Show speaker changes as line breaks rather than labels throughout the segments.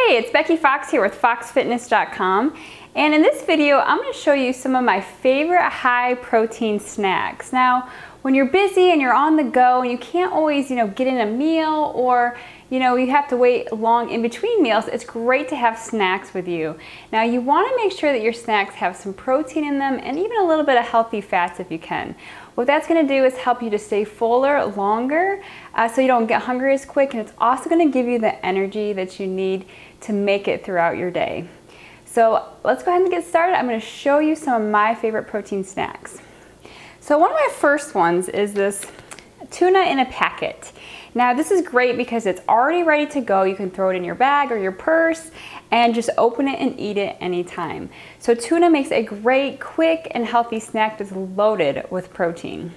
Hey, it's Becky Fox here with foxfitness.com, and in this video I'm going to show you some of my favorite high protein snacks. Now, when you're busy and you're on the go and you can't always, get in a meal, or you have to wait long in between meals, it's great to have snacks with you. Now, you want to make sure that your snacks have some protein in them and even a little bit of healthy fats if you can. What that's going to do is help you to stay fuller longer, so you don't get hungry as quick, and it's also going to give you the energy that you need to make it throughout your day. So let's go ahead and get started. I'm going to show you some of my favorite protein snacks. So one of my first ones is this tuna in a packet. Now this is great because it's already ready to go. You can throw it in your bag or your purse and just open it and eat it anytime. So tuna makes a great, quick, and healthy snack that's loaded with protein.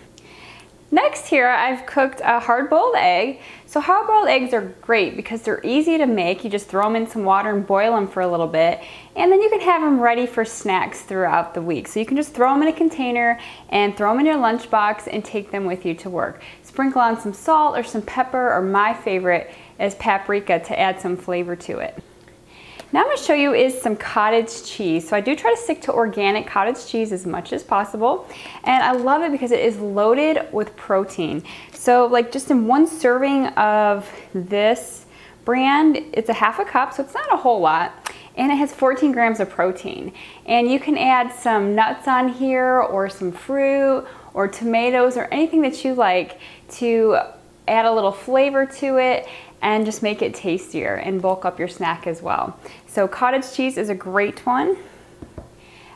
Next here, I've cooked a hard-boiled egg. So hard-boiled eggs are great because they're easy to make. You just throw them in some water and boil them for a little bit, and then you can have them ready for snacks throughout the week. So you can just throw them in a container and throw them in your lunchbox and take them with you to work. Sprinkle on some salt or some pepper, or my favorite is paprika to add some flavor to it. Now I'm going to show you is some cottage cheese. So I do try to stick to organic cottage cheese as much as possible, and I love it because it is loaded with protein. So like just in one serving of this brand, it's a half a cup, so it's not a whole lot, and it has 14 grams of protein. And you can add some nuts on here, or some fruit, or tomatoes, or anything that you like to add a little flavor to it and just make it tastier and bulk up your snack as well. So cottage cheese is a great one.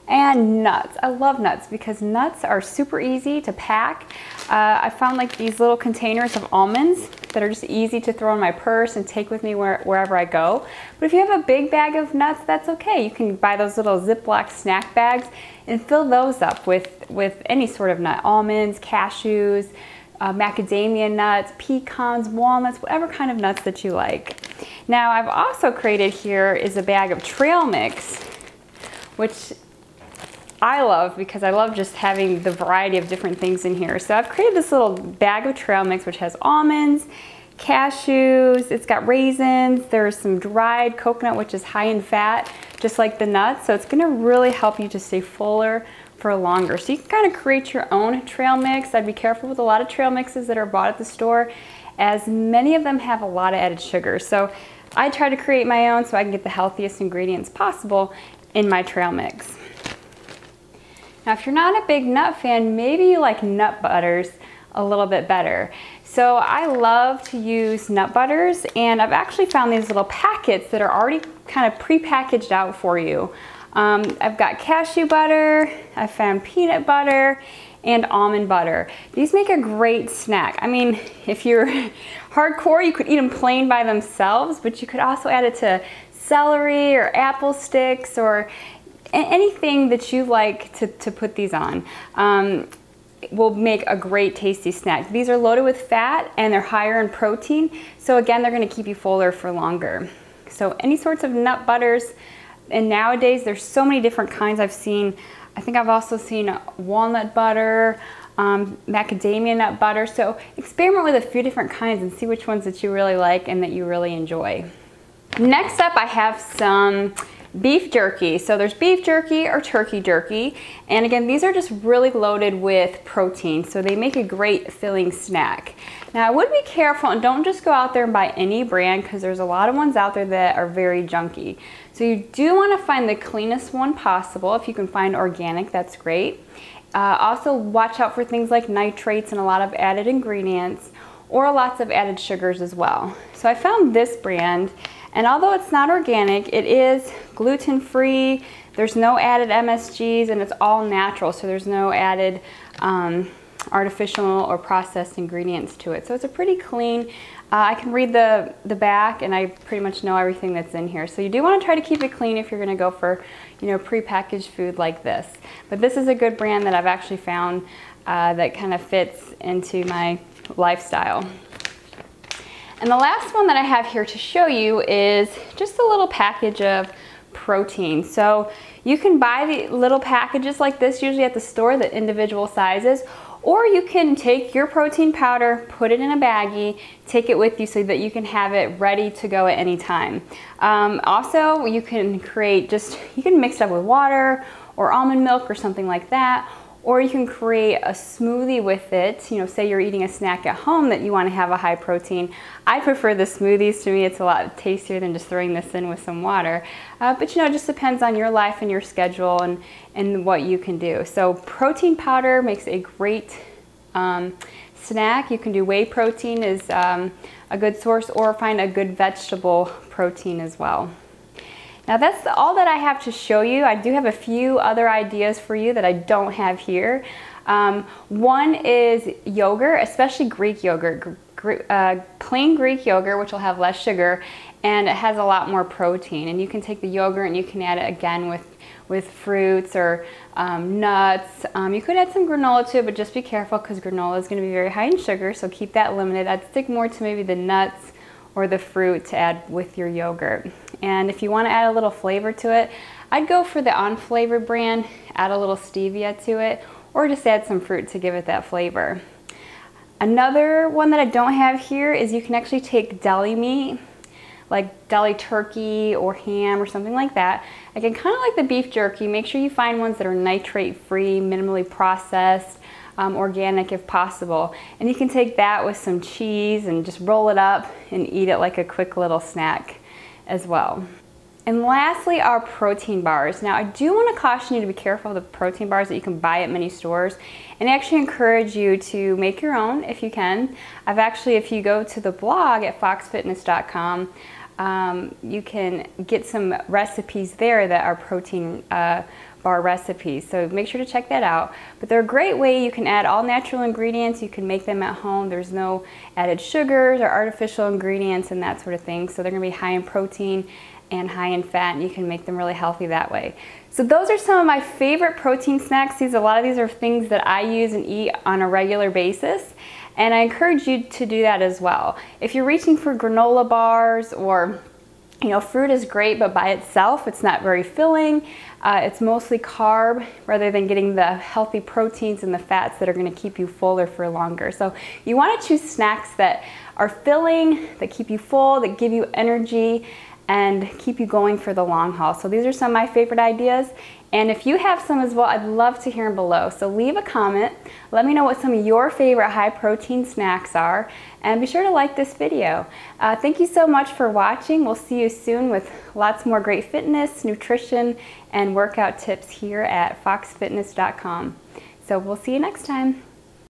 And nuts. I love nuts because nuts are super easy to pack. I found like these little containers of almonds that are just easy to throw in my purse and take with me wherever I go. But if you have a big bag of nuts, that's okay. You can buy those little Ziploc snack bags and fill those up with any sort of nut. Almonds, cashews, macadamia nuts, pecans, walnuts, whatever kind of nuts that you like. Now I've also created here is a bag of trail mix, which I love because I love just having the variety of different things in here. So I've created this little bag of trail mix which has almonds, cashews, it's got raisins, there's some dried coconut which is high in fat, just like the nuts. So it's gonna really help you to stay fuller for longer. So you can kind of create your own trail mix. I'd be careful with a lot of trail mixes that are bought at the store, as many of them have a lot of added sugar. So I try to create my own so I can get the healthiest ingredients possible in my trail mix. Now if you're not a big nut fan, maybe you like nut butters a little bit better. So I love to use nut butters, and I've actually found these little packets that are already kind of pre-packaged out for you. I've got cashew butter, I found peanut butter, and almond butter. These make a great snack. I mean, if you're hardcore, you could eat them plain by themselves, but you could also add it to celery or apple sticks or anything that you like to put these on. Will make a great tasty snack. These are loaded with fat and they're higher in protein, so again, they're going to keep you fuller for longer. So any sorts of nut butters. And nowadays there's so many different kinds. I think I've also seen walnut butter, macadamia nut butter. So experiment with a few different kinds and see which ones that you really like and that you really enjoy. Next up, I have some beef jerky. So there's beef jerky or turkey jerky. And again, these are just really loaded with protein, so they make a great filling snack. Now I would be careful and don't just go out there and buy any brand, because there's a lot of ones out there that are very junky. So you do want to find the cleanest one possible. If you can find organic, that's great. Also watch out for things like nitrates and a lot of added ingredients, or lots of added sugars as well. So I found this brand, and although it's not organic, it is gluten-free, there's no added MSGs, and it's all natural, so there's no added artificial or processed ingredients to it. So it's a pretty clean, I can read the back and I pretty much know everything that's in here. So you do want to try to keep it clean if you're going to go for, pre-packaged food like this. But this is a good brand that I've actually found that kind of fits into my lifestyle. And the last one that I have here to show you is just a little package of protein. So you can buy the little packages like this usually at the store, the individual sizes, Or you can take your protein powder, put it in a baggie, take it with you so that you can have it ready to go at any time. Also, you can you can mix it up with water or almond milk or something like that. Or you can create a smoothie with it. You know, say you're eating a snack at home that you want to have a high protein. I prefer the smoothies. To me, it's a lot tastier than just throwing this in with some water. But you know, it just depends on your life and your schedule and what you can do. So protein powder makes a great snack. You can do whey protein is a good source, or find a good vegetable protein as well. Now that's all that I have to show you. I do have a few other ideas for you that I don't have here. One is yogurt, especially Greek yogurt. Plain Greek yogurt, which will have less sugar, and it has a lot more protein. And you can take the yogurt and you can add it again with fruits or nuts. You could add some granola to it, but just be careful because granola is going to be very high in sugar, so keep that limited. I'd stick more to maybe the nuts or the fruit to add with your yogurt. And if you want to add a little flavor to it, I'd go for the unflavored brand, add a little stevia to it, or just add some fruit to give it that flavor. Another one that I don't have here is you can actually take deli meat, like deli turkey or ham or something like that. Again, kind of like the beef jerky, make sure you find ones that are nitrate free, minimally processed, organic if possible. And you can take that with some cheese and just roll it up and eat it like a quick little snack as well. And lastly, our protein bars. Now I do want to caution you to be careful of the protein bars that you can buy at many stores, and I actually encourage you to make your own if you can. If you go to the blog at foxfitness.com, you can get some recipes there that are protein bar recipes, so make sure to check that out. But they're a great way. You can add all natural ingredients, you can make them at home. There's no added sugars or artificial ingredients and that sort of thing, so they're going to be high in protein and high in fat, and you can make them really healthy that way. So those are some of my favorite protein snacks. A lot of these are things that I use and eat on a regular basis, and I encourage you to do that as well. If you're reaching for granola bars, or you know, fruit is great, but by itself it's not very filling. It's mostly carb rather than getting the healthy proteins and the fats that are going to keep you fuller for longer. So you want to choose snacks that are filling, that keep you full, that give you energy, and keep you going for the long haul. So these are some of my favorite ideas, and if you have some as well, I'd love to hear them below. So leave a comment, let me know what some of your favorite high protein snacks are, and be sure to like this video. Thank you so much for watching. We'll see you soon with lots more great fitness, nutrition, and workout tips here at foxfitness.com. So we'll see you next time.